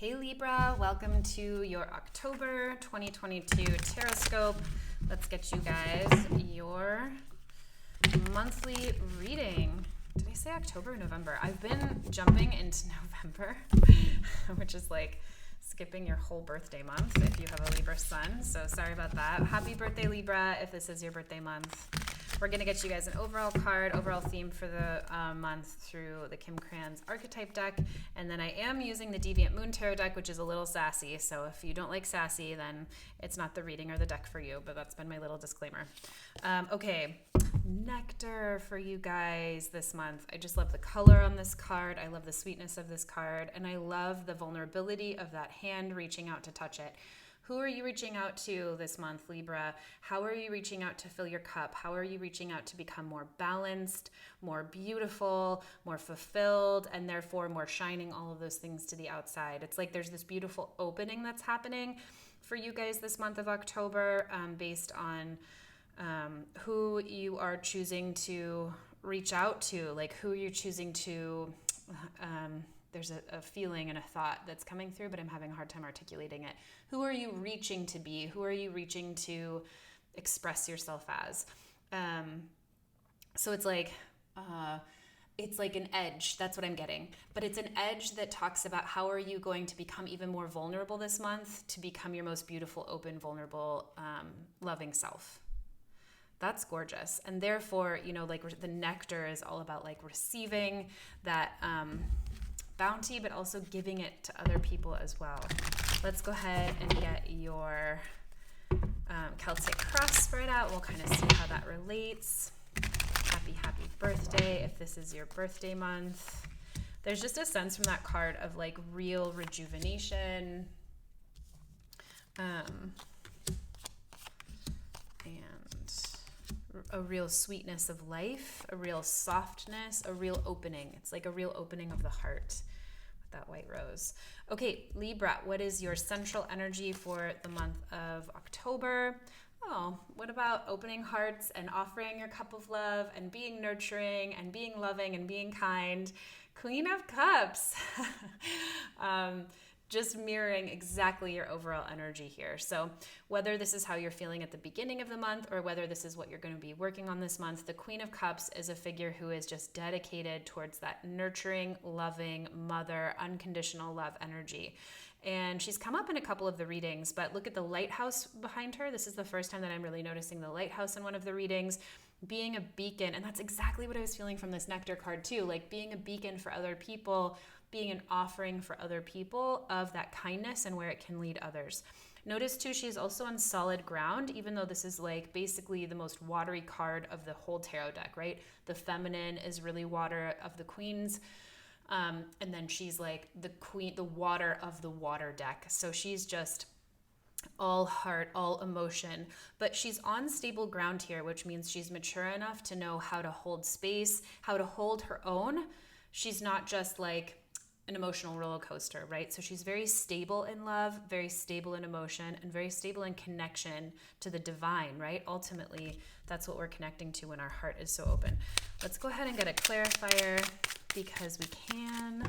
Hey Libra, welcome to your October 2022 Taroscope. Let's get you guys your monthly reading. Did I say October or November? I've been jumping into November, which is like skipping your whole birthday month if you have a Libra sun. So sorry about that. Happy birthday, Libra, if this is your birthday month. We're going to get you guys an overall card, overall theme for the month through the Kim Kranz archetype deck. And then I am using the Deviant Moon Tarot deck, which is a little sassy. So if you don't like sassy, then it's not the reading or the deck for you. But that's been my little disclaimer. Okay, nectar for you guys this month. I just love the color on this card. I love the sweetness of this card. And I love the vulnerability of that hand reaching out to touch it. Who are you reaching out to this month, Libra? How are you reaching out to fill your cup? How are you reaching out to become more balanced, more beautiful, more fulfilled, and therefore more shining all of those things to the outside? It's like there's this beautiful opening that's happening for you guys this month of October based on who you are choosing to reach out to, like who you're choosing to... there's a feeling and a thought that's coming through, but I'm having a hard time articulating it. Who are you reaching to be? Who are you reaching to express yourself as? So it's like an edge. That's what I'm getting. But it's an edge that talks about how are you going to become even more vulnerable this month to become your most beautiful, open, vulnerable, loving self. That's gorgeous. And therefore, you know, like the nectar is all about like receiving that bounty, but also giving it to other people as well. Let's go ahead and get your Celtic cross spread out. We'll kind of see how that relates. Happy birthday if this is your birthday month. There's just a sense from that card of like real rejuvenation. And a real sweetness of life, a real softness, a real opening. It's like a real opening of the heart with that white rose. Okay, Libra, what is your central energy for the month of October? Oh, what about opening hearts and offering your cup of love and being nurturing and being loving and being kind? Queen of Cups. Just mirroring exactly your overall energy here. So whether this is how you're feeling at the beginning of the month or whether this is what you're going to be working on this month, the Queen of Cups is a figure who is just dedicated towards that nurturing, loving, mother, unconditional love energy. And she's come up in a couple of the readings, but look at the lighthouse behind her. This is the first time that I'm really noticing the lighthouse in one of the readings, being a beacon. And that's exactly what I was feeling from this nectar card too, like being a beacon for other people, being an offering for other people of that kindness and where it can lead others. Notice too, she's also on solid ground, even though this is like basically the most watery card of the whole tarot deck, right? The feminine is really water of the queens. And then she's like the queen, the water of the water deck. So she's just all heart, all emotion, but she's on stable ground here, which means she's mature enough to know how to hold space, how to hold her own. She's not just like an emotional roller coaster, right? So she's very stable in love, very stable in emotion, and very stable in connection to the divine, right? Ultimately, that's what we're connecting to when our heart is so open. Let's go ahead and get a clarifier because we can.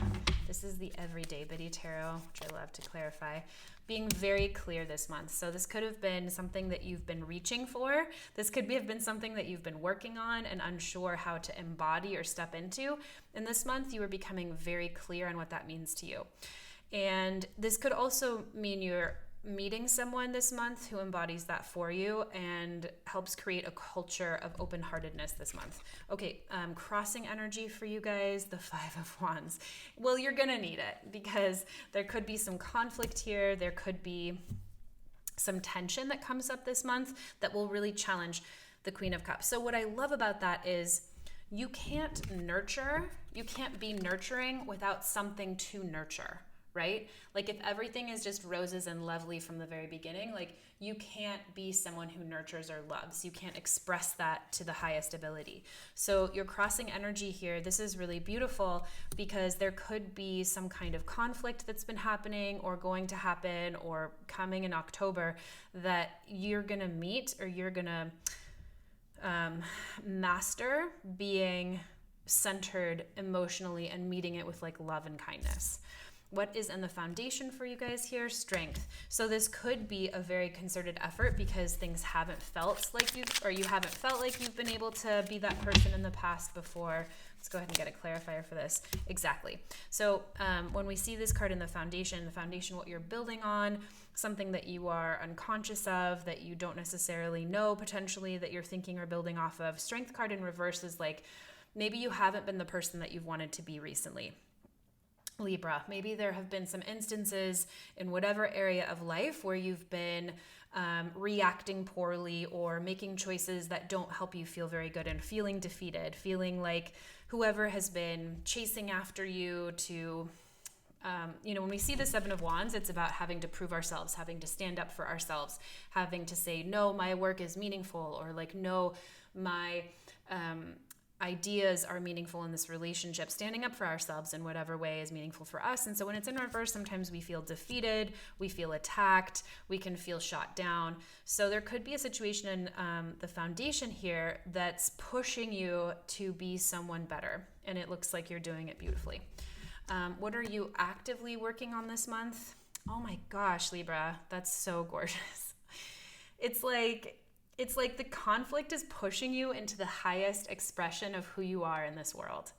This is the Everyday Biddy Tarot, which I love to clarify. Being very clear this month. So this could have been something that you've been reaching for. This could have been something that you've been working on and unsure how to embody or step into. And this month you are becoming very clear on what that means to you. And this could also mean you're meeting someone this month who embodies that for you and helps create a culture of open-heartedness this month. Okay, crossing energy for you guys, the Five of Wands. Well, you're gonna need it because there could be some conflict here. There could be some tension that comes up this month that will really challenge the Queen of Cups. So what I love about that is you can't be nurturing without something to nurture. Right? Like if everything is just roses and lovely from the very beginning, like you can't be someone who nurtures or loves. You can't express that to the highest ability. So your crossing energy here, this is really beautiful because there could be some kind of conflict that's been happening or going to happen or coming in October that you're going to meet or you're going to master being centered emotionally and meeting it with like love and kindness. What is in the foundation for you guys here? Strength. So this could be a very concerted effort because things haven't felt like you haven't felt like you've been able to be that person in the past before. Let's go ahead and get a clarifier for this. Exactly. So when we see this card in the foundation, what you're building on, something that you are unconscious of, that you don't necessarily know potentially that you're thinking or building off of. Strength card in reverse is like, maybe you haven't been the person that you've wanted to be recently. Libra, maybe there have been some instances in whatever area of life where you've been reacting poorly or making choices that don't help you feel very good and feeling defeated, feeling like whoever has been chasing after you to, when we see the Seven of Wands, it's about having to prove ourselves, having to stand up for ourselves, having to say, no, my work is meaningful, or like, no, my ideas are meaningful in this relationship, standing up for ourselves in whatever way is meaningful for us. And so when it's in reverse, sometimes we feel defeated, we feel attacked, we can feel shot down. So there could be a situation in the foundation here that's pushing you to be someone better. And it looks like you're doing it beautifully. What are you actively working on this month? Oh my gosh, Libra, that's so gorgeous. It's like the conflict is pushing you into the highest expression of who you are in this world.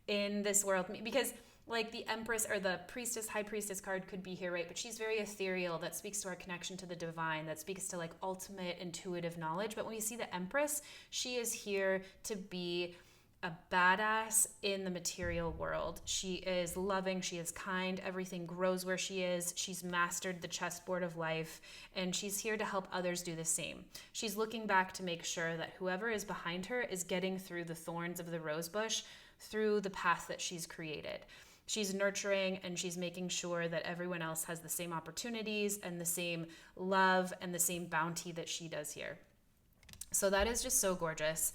Because like the Empress or the Priestess, High Priestess card could be here, right? But she's very ethereal. That speaks to our connection to the divine. That speaks to like ultimate intuitive knowledge. But when we see the Empress, she is here to be a badass in the material world. She is loving, she is kind, everything grows where she is. She's mastered the chessboard of life, and she's here to help others do the same. She's looking back to make sure that whoever is behind her is getting through the thorns of the rose bush, through the path that she's created. She's nurturing and she's making sure that everyone else has the same opportunities and the same love and the same bounty that she does here. So that is just so gorgeous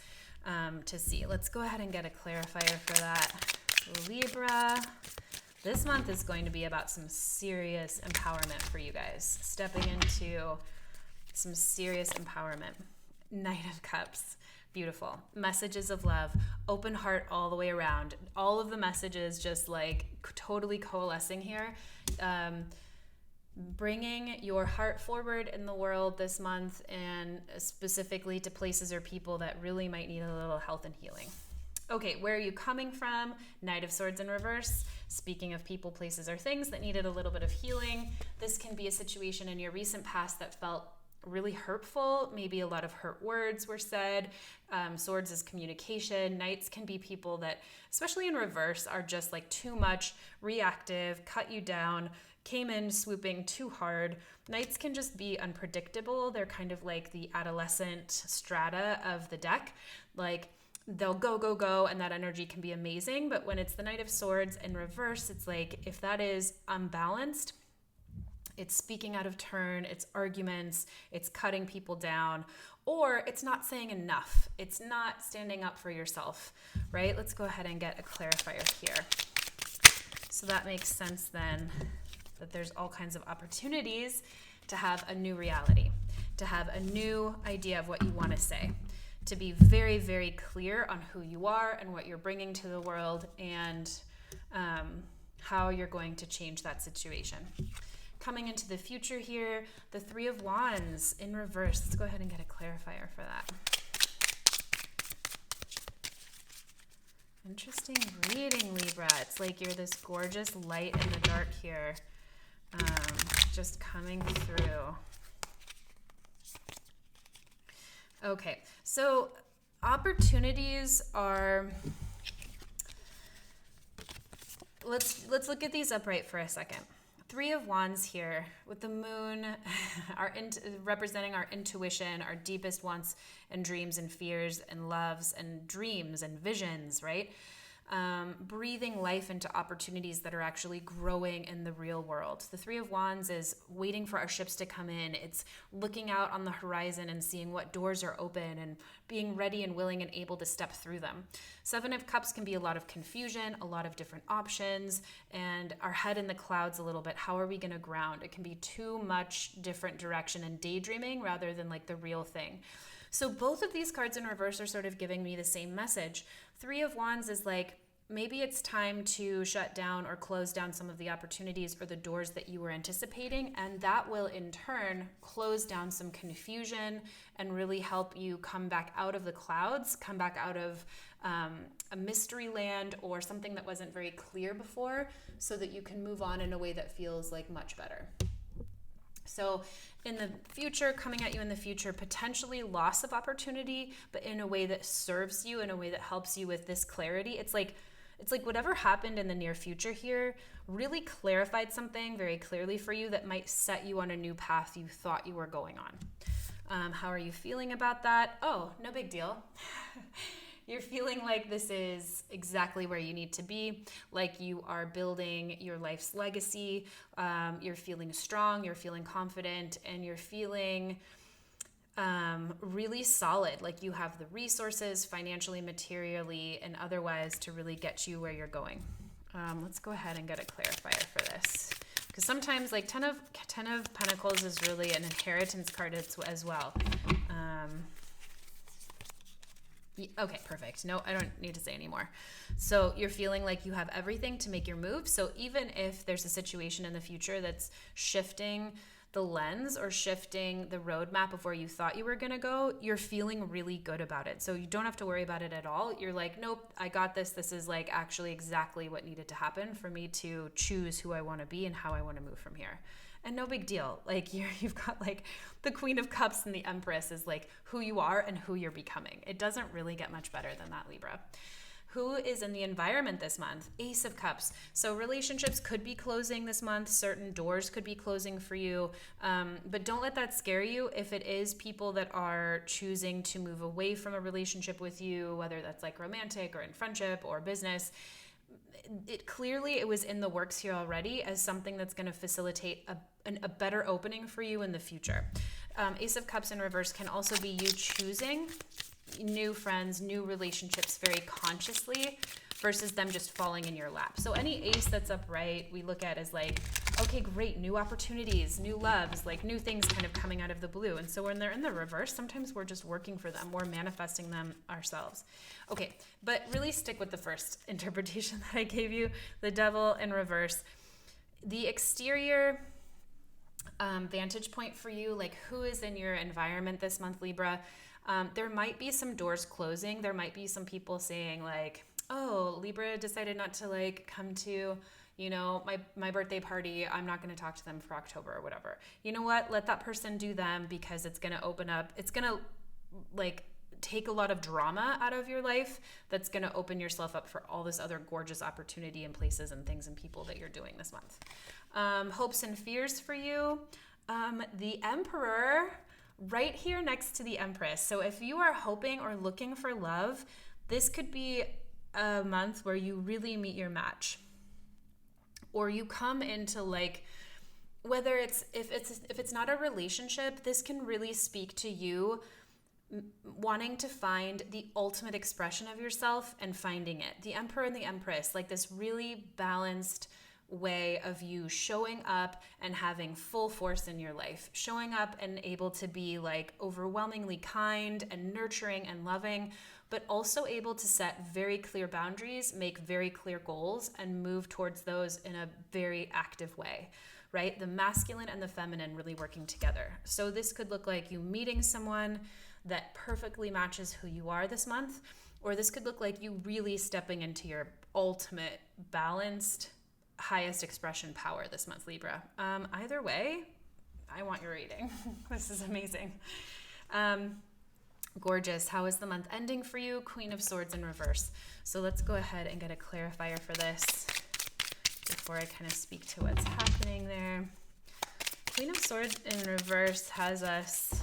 to see. Let's go ahead and get a clarifier for that. Libra, this month is going to be about some serious empowerment for you guys. Stepping into some serious empowerment. Knight of Cups. Beautiful. Messages of love. Open heart all the way around. All of the messages just like totally coalescing here. Bringing your heart forward in the world this month, and specifically to places or people that really might need a little health and healing. Okay, where are you coming from? Knight of Swords in reverse. Speaking of people, places, or things that needed a little bit of healing, this can be a situation in your recent past that felt really hurtful. Maybe a lot of hurt words were said. Swords is communication. Knights can be people that, especially in reverse, are just like too much, reactive, cut you down, came in swooping too hard. Knights can just be unpredictable. They're kind of like the adolescent strata of the deck. Like they'll go, and that energy can be amazing. But when it's the Knight of Swords in reverse, it's like if that is unbalanced, it's speaking out of turn, it's arguments, it's cutting people down, or it's not saying enough. It's not standing up for yourself, right? Let's go ahead and get a clarifier here. So that makes sense then, that there's all kinds of opportunities to have a new reality, to have a new idea of what you want to say, to be very, very clear on who you are and what you're bringing to the world, and how you're going to change that situation. Coming into the future here, the Three of Wands in reverse. Let's go ahead and get a clarifier for that. Interesting reading, Libra. It's like you're this gorgeous light in the dark here. Just coming through. Okay, so opportunities are, let's look at these upright for a second. Three of Wands here with the moon representing our intuition, our deepest wants and dreams and fears and loves and dreams and visions, right? Breathing life into opportunities that are actually growing in the real world. The Three of Wands is waiting for our ships to come in. It's looking out on the horizon and seeing what doors are open and being ready and willing and able to step through them. Seven of Cups can be a lot of confusion, a lot of different options, and our head in the clouds a little bit. How are we going to ground? It can be too much different direction and daydreaming rather than like the real thing. So both of these cards in reverse are sort of giving me the same message. Three of Wands is like, maybe it's time to shut down or close down some of the opportunities or the doors that you were anticipating, and that will in turn close down some confusion and really help you come back out of the clouds, come back out of a mystery land or something that wasn't very clear before, so that you can move on in a way that feels like much better. So in the future, coming at you in the future, potentially loss of opportunity, but in a way that serves you, in a way that helps you with this clarity. It's like whatever happened in the near future here really clarified something very clearly for you that might set you on a new path you thought you were going on. How are you feeling about that? Oh, no big deal. You're feeling like this is exactly where you need to be, like you are building your life's legacy. You're feeling strong, you're feeling confident, and you're feeling really solid, like you have the resources financially, materially, and otherwise to really get you where you're going. Let's go ahead and get a clarifier for this, because sometimes like 10 of Pentacles is really an inheritance card as well. Okay, perfect. No, I don't need to say anymore. So you're feeling like you have everything to make your move. So even if there's a situation in the future that's shifting the lens or shifting the roadmap of where you thought you were going to go, you're feeling really good about it. So you don't have to worry about it at all. You're like, nope, I got this. This is like actually exactly what needed to happen for me to choose who I want to be and how I want to move from here. And no big deal. Like you've got like the Queen of Cups and the Empress is like who you are and who you're becoming. It doesn't really get much better than that, Libra. Who is in the environment this month? Ace of Cups. So relationships could be closing this month. Certain doors could be closing for you. But don't let that scare you. If it is people that are choosing to move away from a relationship with you, whether that's like romantic or in friendship or business, it was in the works here already as something that's going to facilitate a better opening for you in the future. Ace of Cups in reverse can also be you choosing new friends, new relationships very consciously versus them just falling in your lap. So any ace that's upright, we look at as like, okay, great, new opportunities, new loves, like new things kind of coming out of the blue. And so when they're in the reverse, sometimes we're just working for them. We're manifesting them ourselves. Okay, but really stick with the first interpretation that I gave you, the Devil in reverse. The exterior vantage point for you, like who is in your environment this month, Libra? There might be some doors closing. There might be some people saying like, oh, Libra decided not to like come to, my birthday party. I'm not going to talk to them for October or whatever. You know what? Let that person do them, because it's going to open up. It's going to like take a lot of drama out of your life. That's going to open yourself up for all this other gorgeous opportunity and places and things and people that you're doing this month. Hopes and fears for you. The Emperor right here next to the Empress. So if you are hoping or looking for love, this could be a month where you really meet your match, or you come into like, whether if it's not a relationship, this can really speak to you wanting to find the ultimate expression of yourself and finding it. The Emperor and the Empress, like this really balanced way of you showing up and having full force in your life, showing up and able to be like overwhelmingly kind and nurturing and loving, but also able to set very clear boundaries, make very clear goals, and move towards those in a very active way, right? The masculine and the feminine really working together. So this could look like you meeting someone that perfectly matches who you are this month, or this could look like you really stepping into your ultimate balanced highest expression power this month, Libra. Either way, I want your reading. This is amazing. Gorgeous. How is the month ending for you? Queen of Swords in reverse. So let's go ahead and get a clarifier for this before I kind of speak to what's happening there. Queen of Swords in reverse has us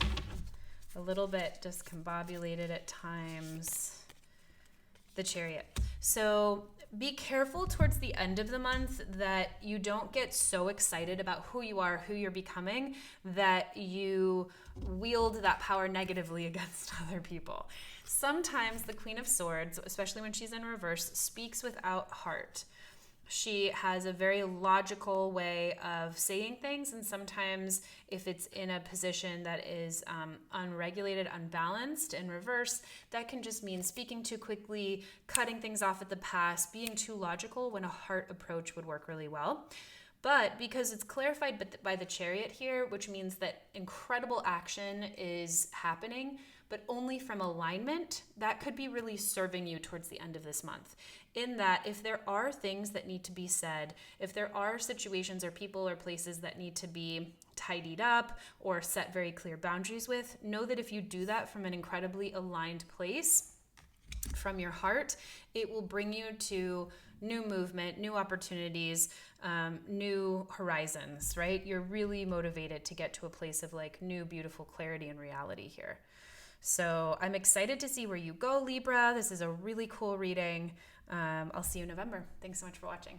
a little bit discombobulated at times. The Chariot. So be careful towards the end of the month that you don't get so excited about who you are, who you're becoming, that you wield that power negatively against other people. Sometimes the Queen of Swords, especially when she's in reverse, speaks without heart. She has a very logical way of saying things, and sometimes if it's in a position that is unregulated, unbalanced, in reverse, that can just mean speaking too quickly, cutting things off at the pass, being too logical, when a heart approach would work really well. But because it's clarified by the Chariot here, which means that incredible action is happening, but only from alignment, that could be really serving you towards the end of this month. In that, if there are things that need to be said, if there are situations or people or places that need to be tidied up or set very clear boundaries with, know that if you do that from an incredibly aligned place, from your heart, it will bring you to new movement, new opportunities, new horizons, right? You're really motivated to get to a place of like new, beautiful clarity and reality here. So I'm excited to see where you go, Libra. This is a really cool reading. I'll see you in November. Thanks so much for watching.